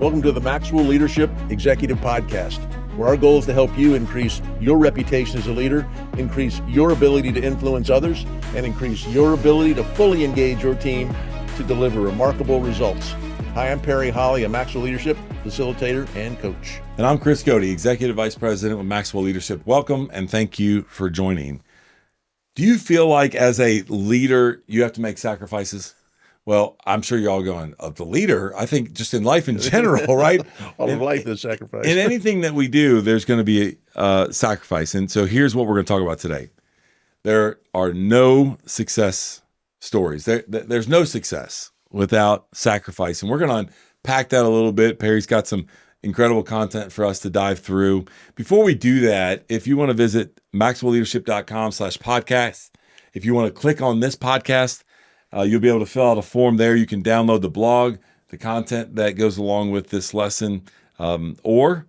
Welcome to the Maxwell Leadership Executive Podcast, where our goal is to help you increase your reputation as a leader, increase your ability to influence others, and increase your ability to fully engage your team to deliver remarkable results. Hi, I'm Perry Holly, a Maxwell Leadership facilitator and coach. And I'm Chris Cody, Executive Vice President with Maxwell Leadership. Welcome and thank you for joining. Do you feel like as a leader, you have to make sacrifices? Well, I'm sure you're all going, the leader, I think just in life in general, right? All of life is sacrifice. In anything that we do, there's going to be a sacrifice. And so here's what we're going to talk about today. There are no success stories. There's no success without sacrifice. And we're going to unpack that a little bit. Perry's got some incredible content for us to dive through. Before we do that, if you want to visit maxwellleadership.com/podcast, if you want to click on this podcast, you'll be able to fill out a form there. You can download the blog, the content that goes along with this lesson, or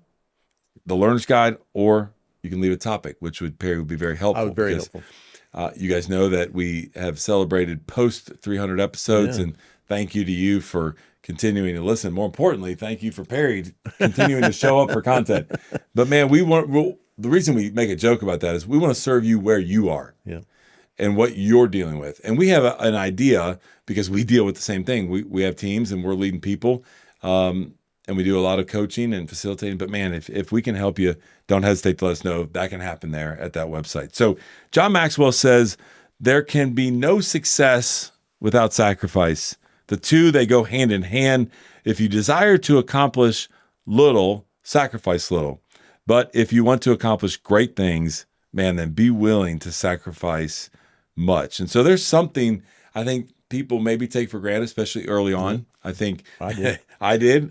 the learner's guide, or you can leave a topic, which Perry would be very helpful. Very helpful. You guys know that we have celebrated post 300 episodes, and thank you to you for continuing to listen. More importantly, thank you for Perry continuing to show up for content. But man, the reason we make a joke about that is we want to serve you where you are. Yeah. And what you're dealing with. And we have an idea because we deal with the same thing. We have teams and we're leading people, and we do a lot of coaching and facilitating. But man, if we can help you, don't hesitate to let us know. That can happen there at that website. So John Maxwell says, there can be no success without sacrifice. The two, they go hand in hand. If you desire to accomplish little, sacrifice little. But if you want to accomplish great things, man, then be willing to sacrifice much. And so there's something I think people maybe take for granted, especially early on. I think I did.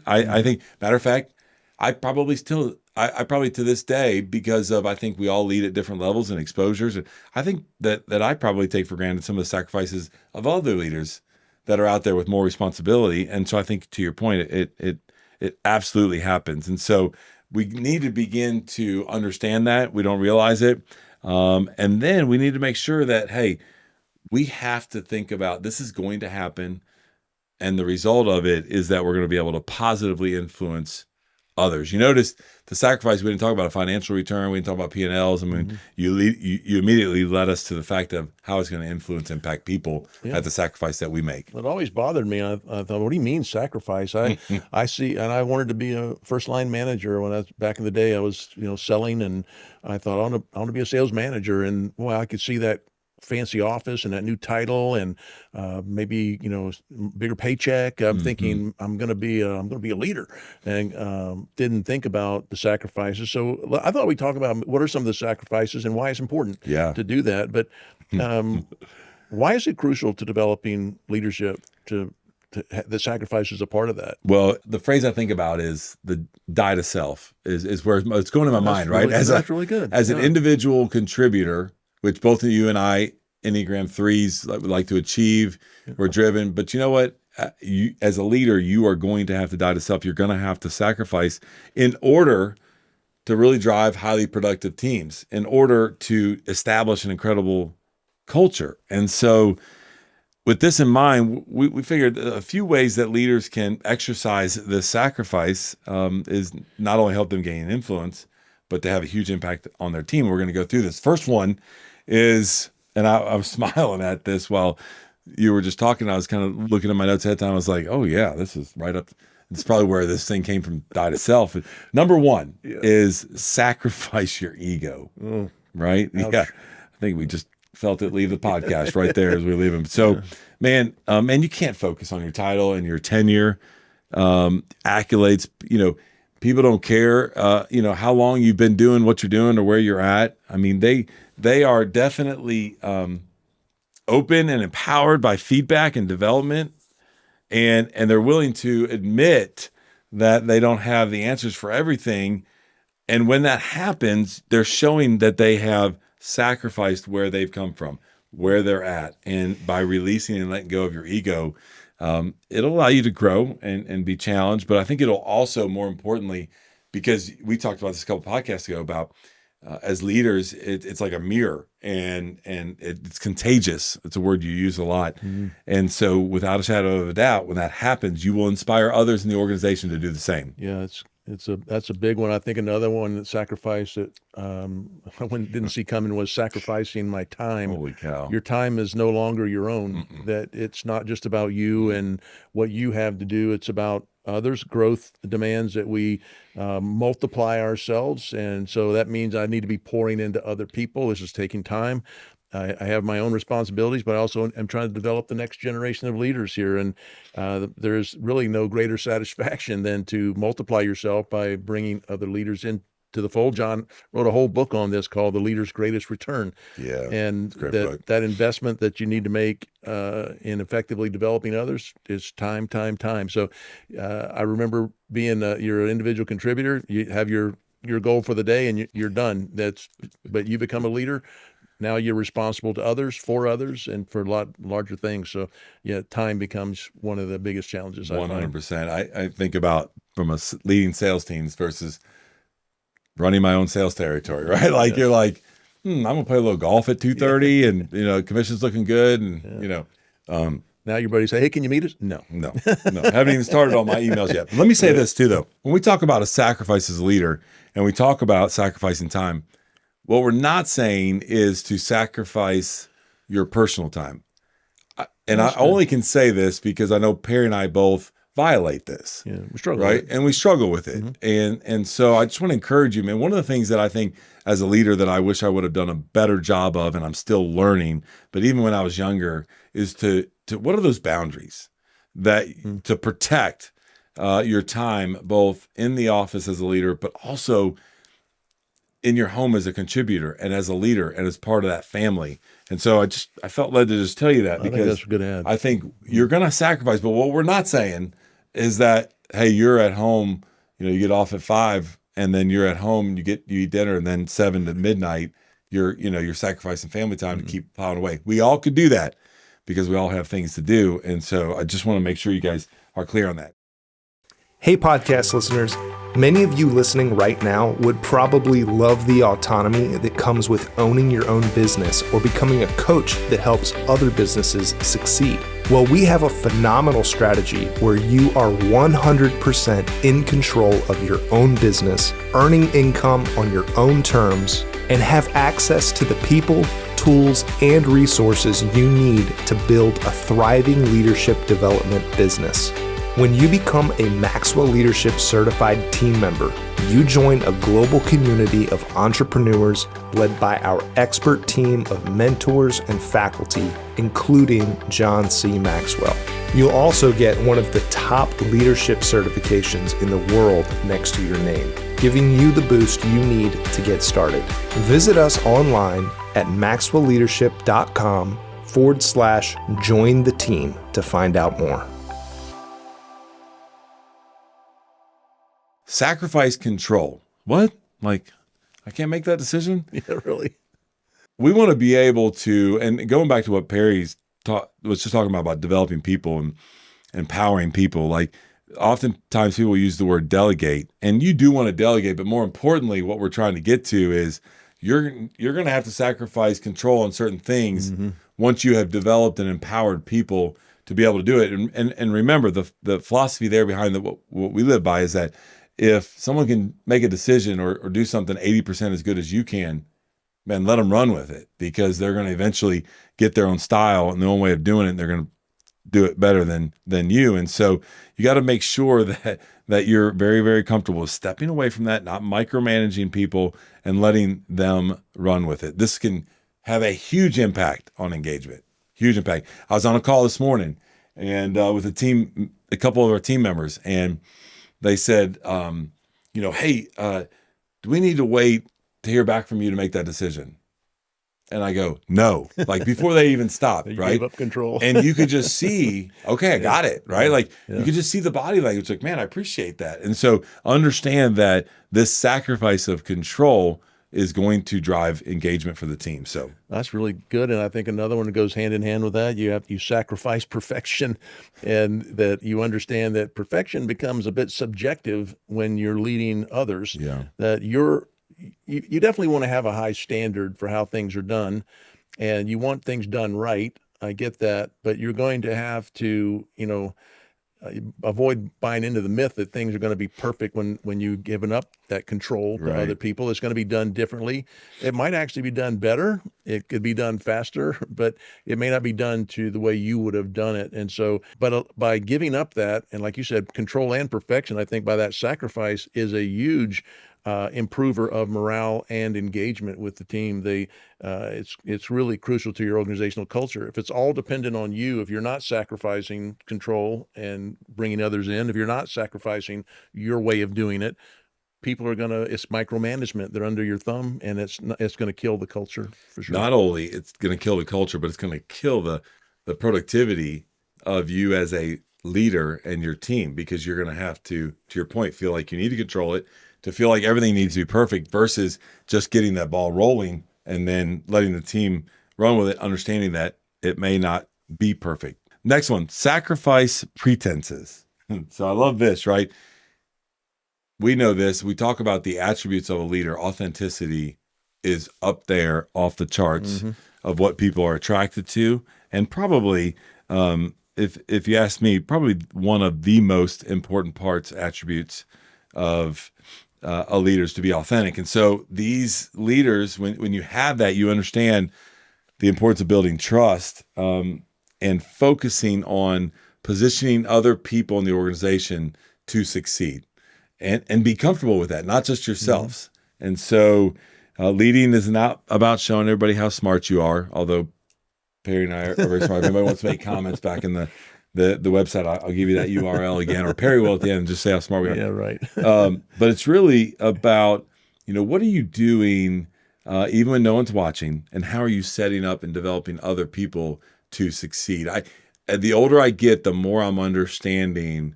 I think, matter of fact, I probably to this day, because of, I think we all lead at different levels and exposures. And I think that I probably take for granted some of the sacrifices of other leaders that are out there with more responsibility. And so I think, to your point, it absolutely happens. And so we need to begin to understand that. We don't realize it. And then we need to make sure that, hey, we have to think about this is going to happen. And the result of it is that we're going to be able to positively influence others. You notice the sacrifice, we didn't talk about a financial return. We didn't talk about P&Ls. I mean, you immediately led us to the fact of how it's going to impact people at the sacrifice that we make. It always bothered me. I thought, what do you mean sacrifice? I see, and I wanted to be a first line manager when back in the day. I was, selling, and I thought I want to be a sales manager, and I could see that fancy office and that new title and maybe bigger paycheck. I'm thinking I'm going to be a leader, and didn't think about the sacrifices. So I thought we'd talk about what are some of the sacrifices and why it's important to do that. But why is it crucial to developing leadership to the sacrifice is a part of that? Well, the phrase I think about is the die to self is where it's going in my mind, right? That's really good. As an individual contributor, which both of you and I, Enneagram 3s, would like to achieve. We're driven. But you know what? You, as a leader, you are going to have to die to self. You're going to have to sacrifice in order to really drive highly productive teams, in order to establish an incredible culture. And so with this in mind, we figured a few ways that leaders can exercise this sacrifice is not only help them gain influence, but to have a huge impact on their team. We're going to go through this. First one is, and I was smiling at this while you were just talking. I was kind of looking at my notes ahead of time. I was like, oh yeah, this is right up. It's probably where this thing came from, die to self. Number one is sacrifice your ego, right? Ouch. Yeah, I think we just felt it leave the podcast right there as we leave him. So, man, you can't focus on your title and your tenure, accolades. People don't care, how long you've been doing what you're doing or where you're at. I mean, they are definitely open and empowered by feedback and development, and they're willing to admit that they don't have the answers for everything. And when that happens, they're showing that they have sacrificed where they've come from, where they're at. And by releasing and letting go of your ego, it'll allow you to grow and be challenged. But I think it'll also, more importantly, because we talked about this a couple podcasts ago about as leaders, it's like a mirror, and it's contagious. It's a word you use a lot. And so without a shadow of a doubt, when that happens, you will inspire others in the organization to do the same. Yeah, that's a big one. I think another one that sacrificed that I didn't see coming was sacrificing my time. Holy cow. Your time is no longer your own. That it's not just about you and what you have to do. It's about others. Growth demands that we multiply ourselves, and so that means I need to be pouring into other people. This is taking time. I have my own responsibilities, but I also am trying to develop the next generation of leaders here. And there's really no greater satisfaction than to multiply yourself by bringing other leaders into the fold. John wrote a whole book on this called The Leader's Greatest Return. Yeah, And great book. that investment that you need to make in effectively developing others is time. So I remember being you're an individual contributor. You have your goal for the day and you're done. But you become a leader. Now you're responsible to others, for others, and for a lot larger things. So, yeah, time becomes one of the biggest challenges. 100%. I think about from leading sales teams versus running my own sales territory, right? Like you're like, I'm gonna play a little golf at 2:30, and commission's looking good, and now your buddy say, "Hey, can you meet us?" No. Haven't even started on my emails yet. But let me say this too, though. When we talk about a sacrifice as a leader, and we talk about sacrificing time, what we're not saying is to sacrifice your personal time. And I only can say this because I know Perry and I both violate this. Yeah, we struggle, right? And we struggle with it. And so I just want to encourage you, man. One of the things that I think as a leader that I wish I would have done a better job of, and I'm still learning, but even when I was younger, is to what are those boundaries that to protect your time, both in the office as a leader, but also in your home as a contributor and as a leader and as part of that family. And so I felt led to just tell you that, I think that's a good ad. I think you're going to sacrifice, but what we're not saying is that, hey, you're at home, you get off at 5 and then you're at home, you eat dinner, and then 7 to midnight, you're sacrificing family time to keep plowing away. We all could do that because we all have things to do. And so I just want to make sure you guys are clear on that. Hey, podcast listeners. Many of you listening right now would probably love the autonomy that comes with owning your own business or becoming a coach that helps other businesses succeed. Well, we have a phenomenal strategy where you are 100% in control of your own business, earning income on your own terms, and have access to the people, tools, and resources you need to build a thriving leadership development business. When you become a Maxwell Leadership Certified team member, you join a global community of entrepreneurs led by our expert team of mentors and faculty, including John C. Maxwell. You'll also get one of the top leadership certifications in the world next to your name, giving you the boost you need to get started. Visit us online at maxwellleadership.com/join the team to find out more. Sacrifice control. What? Like, I can't make that decision? Yeah, really. We want to be able to, and going back to what Perry's was just talking about developing people and empowering people, like oftentimes people use the word delegate, and you do want to delegate, but more importantly, what we're trying to get to is you're going to have to sacrifice control on certain things once you have developed and empowered people to be able to do it. And remember, the philosophy there behind what we live by is that if someone can make a decision or do something 80% as good as you can, man, let them run with it, because they're going to eventually get their own style and their own way of doing it, and they're going to do it better than you. And so you got to make sure that you're very, very comfortable with stepping away from that, not micromanaging people, and letting them run with it. This can have a huge impact on engagement. Huge impact. I was on a call this morning and with a couple of our team members, and they said, hey, do we need to wait to hear back from you to make that decision? And I go, no, like before they even stopped, They right? gave up control. And you could just see, okay, I got it, right? Like Yeah. you could just see the body language, like, man, I appreciate that. And so understand that this sacrifice of control is going to drive engagement for the team. So That's really good. And I think another one that goes hand in hand with that, you sacrifice perfection, and that you understand that perfection becomes a bit subjective when you're leading others. Yeah. That your you definitely want to have a high standard for how things are done, and you want things done right. I get that, but you're going to have to, avoid buying into the myth that things are going to be perfect when you've given up that control to other Right. people. It's going to be done differently. It might actually be done better. It could be done faster, but it may not be done to the way you would have done it. And so, but by giving up that, and like you said, control and perfection, I think by that sacrifice is a huge improver of morale and engagement with the team. It's really crucial to your organizational culture. If it's all dependent on you, if you're not sacrificing control and bringing others in, if you're not sacrificing your way of doing it, people are it's micromanagement. They're under your thumb, and it's going to kill the culture for sure. Not only it's going to kill the culture, but it's going to kill the productivity of you as a leader and your team, because you're going to have to your point, feel like you need to control it, to feel like everything needs to be perfect, versus just getting that ball rolling and then letting the team run with it, understanding that it may not be perfect. Next one, sacrifice pretenses. So I love this, right? We know this. We talk about the attributes of a leader. Authenticity is up there off the charts of what people are attracted to. And probably, if you ask me, probably one of the most important attributes of a leader is to be authentic. And so these leaders, when you have that, you understand the importance of building trust and focusing on positioning other people in the organization to succeed. And be comfortable with that, not just yourselves. And so leading is not about showing everybody how smart you are, although Perry and I are very smart. If anybody wants to make comments back in the website, I'll give you that URL again, or Perry will at the end, and just say how smart we are. Yeah, right. But it's really about, what are you doing even when no one's watching, and how are you setting up and developing other people to succeed? The older I get, the more I'm understanding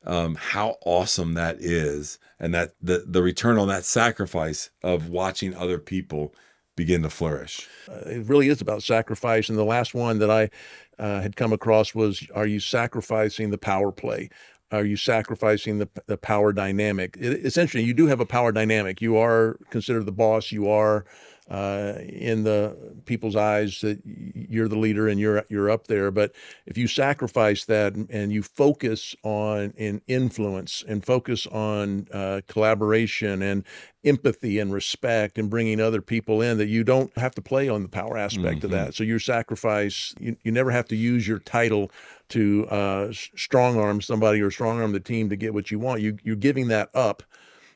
how awesome that is, and that the return on that sacrifice of watching other people begin to flourish. It really is about sacrifice. And the last one that I had come across was, are you sacrificing the power play? Are you sacrificing the power dynamic? Essentially, you do have a power dynamic. You are considered the boss. You are in the people's eyes that you're the leader and you're up there. But if you sacrifice that and you focus on influence and focus on collaboration and empathy and respect and bringing other people in, that you don't have to play on the power aspect of that. So your sacrifice, you never have to use your title to strong arm somebody or strong arm the team to get what you want. You're giving that up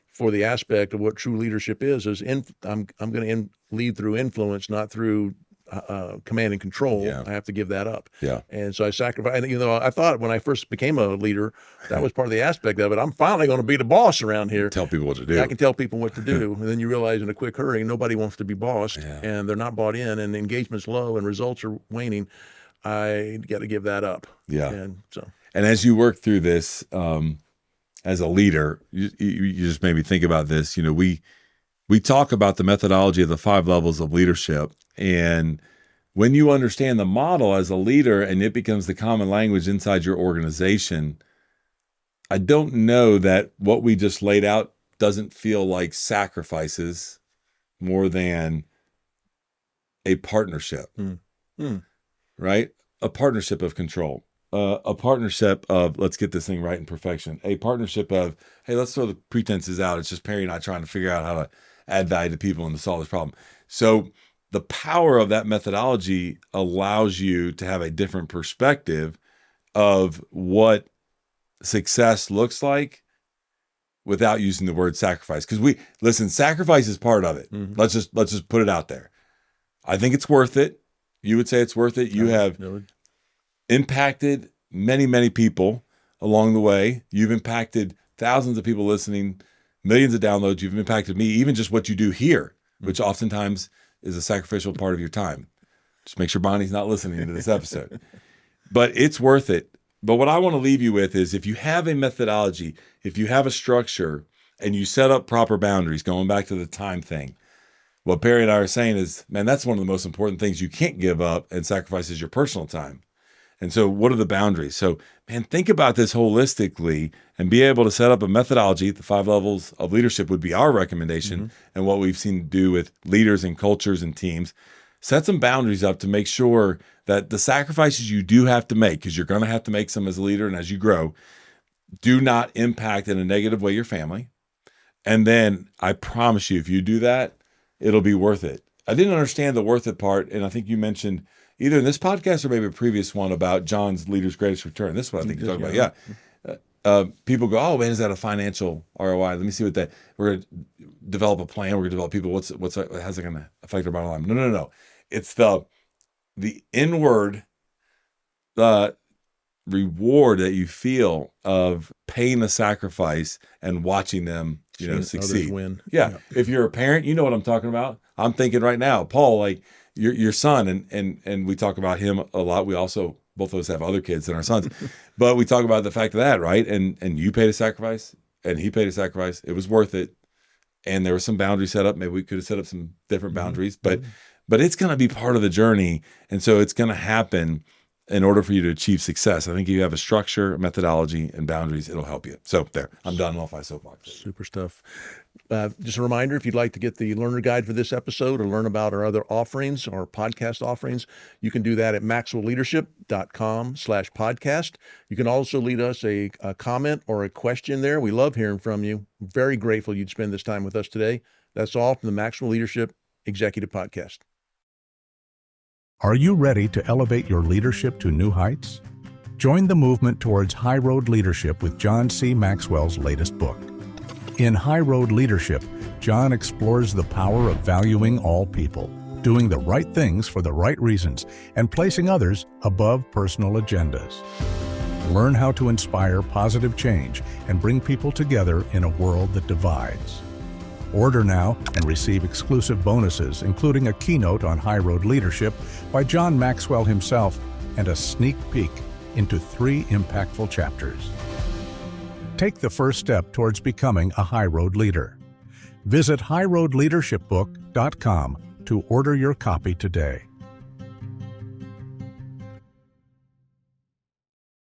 for the aspect of what true leadership is I'm going to lead through influence, not through command and control. Yeah. I have to give that up. Yeah. And so I sacrifice. I thought when I first became a leader, that was part of the aspect of it. I'm finally going to be the boss around here. Tell people what to do. I can tell people what to do. And then you realize in a quick hurry, nobody wants to be bossed, and they're not bought in, and engagement's low and results are waning. I got to give that up. Yeah. And as you work through this, as a leader, you just made me think about this. We talk about the methodology of the 5 levels of leadership. And when you understand the model as a leader and it becomes the common language inside your organization, I don't know that what we just laid out doesn't feel like sacrifices more than a partnership, right? A partnership of control. A partnership of, let's get this thing right in perfection. A partnership of, hey, let's throw the pretenses out. It's just Perry and I trying to figure out how to add value to people and to solve this problem. So the power of that methodology allows you to have a different perspective of what success looks like without using the word sacrifice. Because sacrifice is part of it. Let's just put it out there. I think it's worth it. You would say it's worth it. You have impacted many, many people along the way. You've impacted thousands of people listening, millions of downloads. You've impacted me, even just what you do here, which oftentimes is a sacrificial part of your time. Just make sure Bonnie's not listening to this episode. But it's worth it. But what I want to leave you with is, if you have a methodology, if you have a structure, and you set up proper boundaries, going back to the time thing, what Perry and I are saying is, man, that's one of the most important things you can't give up and sacrifice is your personal time. And so what are the boundaries? So, man, think about this holistically and be able to set up a methodology. The 5 levels of leadership would be our recommendation, and what we've seen do with leaders and cultures and teams. Set some boundaries up to make sure that the sacrifices you do have to make, because you're going to have to make some as a leader and as you grow, do not impact in a negative way your family. And then I promise you, if you do that, it'll be worth it. I didn't understand the worth it part, and I think you mentioned either in this podcast or maybe a previous one about John's Leader's Greatest Return. This is what I think you're talking about. Yeah. People go, oh man, is that a financial ROI? Let me see what that. We're going to develop a plan. We're going to develop people. How's it going to affect our bottom line? No. It's the inward reward that you feel of paying the sacrifice and watching them, succeed. Win. Yeah. If you're a parent, you know what I'm talking about. I'm thinking right now, Paul, like your son, and we talk about him a lot. We also, both of us have other kids than our sons, but we talk about the fact of that, right? And you paid a sacrifice and he paid a sacrifice. It was worth it. And there was some boundaries set up. Maybe we could have set up some different boundaries, but it's going to be part of the journey. And so it's going to happen in order for you to achieve success. I think you have a structure, a methodology, and boundaries. It'll help you. So there, I'm done off my soapbox. Super stuff. Just a reminder, if you'd like to get the learner guide for this episode or learn about our other offerings or podcast offerings, you can do that at maxwellleadership.com/podcast. You can also leave us a comment or a question there. We love hearing from you. Very grateful you'd spend this time with us today. That's all from the Maxwell Leadership Executive Podcast. Are you ready to elevate your leadership to new heights? Join the movement towards High Road Leadership with John C. Maxwell's latest book. In High Road Leadership, John explores the power of valuing all people, doing the right things for the right reasons, and placing others above personal agendas. Learn how to inspire positive change and bring people together in a world that divides. Order now and receive exclusive bonuses, including a keynote on High Road Leadership by John Maxwell himself and a sneak peek into 3 impactful chapters. Take the first step towards becoming a High Road leader. Visit highroadleadershipbook.com to order your copy today.